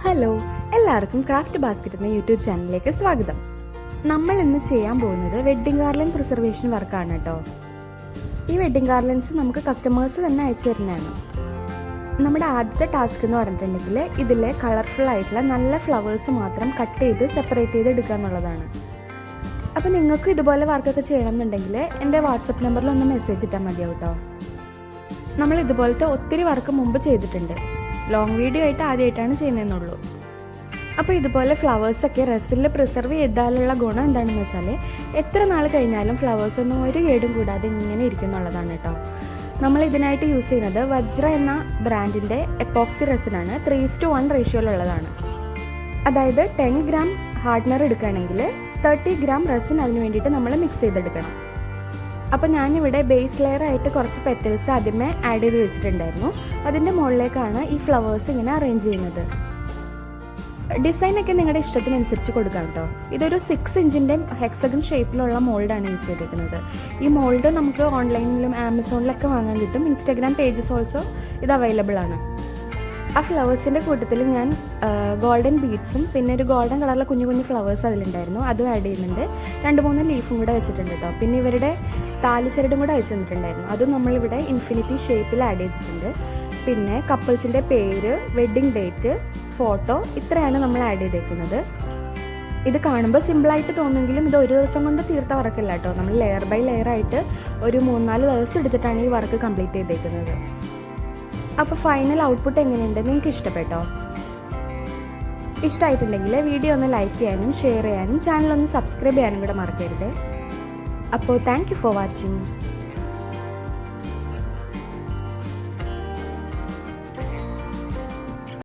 Hello, എല്ലാവർക്കും craft basket എന്ന YouTube ചാനലിലേക്ക് സ്വാഗതം. നമ്മൾ ഇന്ന് ചെയ്യാൻ പോകുന്നത് വെഡ്ഡിംഗ് ഗാർലൻഡ് പ്രിസർവേഷൻ വർക്കാണ് കേട്ടോ. ഈ വെഡ്ഡിംഗ് ഗാർലൻഡ്സ് നമുക്ക് കസ്റ്റമേഴ്സ് തന്നെ അയച്ചു തരുന്നതാണ്. നമ്മുടെ ആദ്യത്തെ ടാസ്ക് എന്ന് പറഞ്ഞിട്ടുണ്ടെങ്കിൽ ഇതിലെ കളർഫുൾ ആയിട്ടുള്ള നല്ല ഫ്ലവേഴ്സ് മാത്രം കട്ട് ചെയ്ത് സെപ്പറേറ്റ് ചെയ്ത് എടുക്കുക എന്നുള്ളതാണ്. അപ്പോൾ നിങ്ങൾക്ക് ഇതുപോലെ വർക്കൊക്കെ ചെയ്യണമെന്നുണ്ടെങ്കിൽ എൻ്റെ വാട്സപ്പ് നമ്പറിൽ ഒന്ന് മെസ്സേജ് ഇട്ടാൽ മതിയാവും കേട്ടോ. നമ്മൾ ഇതുപോലത്തെ ഒത്തിരി വർക്ക് മുമ്പ് ചെയ്തിട്ടുണ്ട്. ലോങ് വീഡിയോ ആയിട്ട് ആദ്യമായിട്ടാണ് ചെയ്യുന്നതെന്നുള്ളൂ. അപ്പോൾ ഇതുപോലെ ഫ്ലവേഴ്സൊക്കെ റെസിൽ പ്രിസർവ് ചെയ്താലുള്ള ഗുണം എന്താണെന്ന് വെച്ചാൽ എത്ര നാൾ കഴിഞ്ഞാലും ഫ്ലവേഴ്സൊന്നും ഒരു കേടും കൂടാതെ ഇങ്ങനെ ഇരിക്കും എന്നുള്ളതാണ് കേട്ടോ. നമ്മൾ ഇതിനായിട്ട് യൂസ് ചെയ്യുന്നത് വജ്ര എന്ന ബ്രാൻഡിൻ്റെ എപ്പോക്സി റെസിനാണ്. 3:1 റേഷ്യോയിലുള്ളതാണ്. അതായത് 10 ഗ്രാം ഹാർഡ്നർ എടുക്കുകയാണെങ്കിൽ 30 ഗ്രാം റെസിൻ അതിന് വേണ്ടിയിട്ട് നമ്മൾ മിക്സ് ചെയ്തെടുക്കണം. അപ്പോൾ ഞാനിവിടെ ബേസ് ലെയർ ആയിട്ട് കുറച്ച് പെറ്റൽസ് ആദ്യമേ ആഡ് ചെയ്ത് വെച്ചിട്ടുണ്ടായിരുന്നു. അതിൻ്റെ മുകളിലേക്കാണ് ഈ ഫ്ലവേഴ്സ് ഇങ്ങനെ അറേഞ്ച് ചെയ്യുന്നത്. ഡിസൈനൊക്കെ നിങ്ങളുടെ ഇഷ്ടത്തിനനുസരിച്ച് കൊടുക്കാം കേട്ടോ. ഇതൊരു 6 ഇഞ്ചിൻ്റെ ഹെക്സഗൺ ഷേപ്പിലുള്ള മോൾഡാണ് യൂസ് ചെയ്തിരിക്കുന്നത്. ഈ മോൾഡ് നമുക്ക് ഓൺലൈനിലും ആമസോണിലൊക്കെ വാങ്ങാൻ കിട്ടും. ഇൻസ്റ്റാഗ്രാം പേജസ് ഓൾസോ ഇത് അവൈലബിൾ ആണ്. ആ ഫ്ലവേഴ്സിൻ്റെ കൂട്ടത്തിൽ ഞാൻ ഗോൾഡൻ ബീഡ്സും പിന്നെ ഒരു ഗോൾഡൻ കളറിലെ കുഞ്ഞു കുഞ്ഞു ഫ്ലവേഴ്സ് അതിലുണ്ടായിരുന്നു, അതും ആഡ് ചെയ്യുന്നുണ്ട്. 2-3 ലീഫും കൂടെ വെച്ചിട്ടുണ്ട് കേട്ടോ. പിന്നെ ഇവരുടെ താലിച്ചരടും കൂടെ അയച്ചു തന്നിട്ടുണ്ടായിരുന്നു. അതും നമ്മളിവിടെ ഇൻഫിനിറ്റി ഷേപ്പിൽ ആഡ് ചെയ്തിട്ടുണ്ട്. പിന്നെ കപ്പിൾസിൻ്റെ പേര്, വെഡ്ഡിങ് ഡേറ്റ്, ഫോട്ടോ, ഇത്രയാണ് നമ്മൾ ആഡ് ചെയ്തേക്കുന്നത്. ഇത് കാണുമ്പോൾ സിമ്പിളായിട്ട് തോന്നുമെങ്കിലും ഇത് ഒരു ദിവസം കൊണ്ട് തീർത്ത വർക്കല്ല കേട്ടോ. നമ്മൾ ലെയർ ബൈ ലെയർ ആയിട്ട് ഒരു 3-4 ദിവസം എടുത്തിട്ടാണ് ഈ വർക്ക് കംപ്ലീറ്റ് ചെയ്തേക്കുന്നത്. അപ്പോൾ ഫൈനൽ ഔട്ട്പുട്ട് എങ്ങനെയുണ്ട്, നിങ്ങൾക്ക് ഇഷ്ടപ്പെട്ടോ? ഇഷ്ടമായിട്ടുണ്ടെങ്കിൽ വീഡിയോ ഒന്ന് ലൈക്ക് ചെയ്യാനും ഷെയർ ചെയ്യാനും ചാനൽ ഒന്ന് സബ്സ്ക്രൈബ് ചെയ്യാനും കൂടെ മറക്കരുത്. അപ്പോൾ താങ്ക് യു ഫോർ വാച്ചിങ്.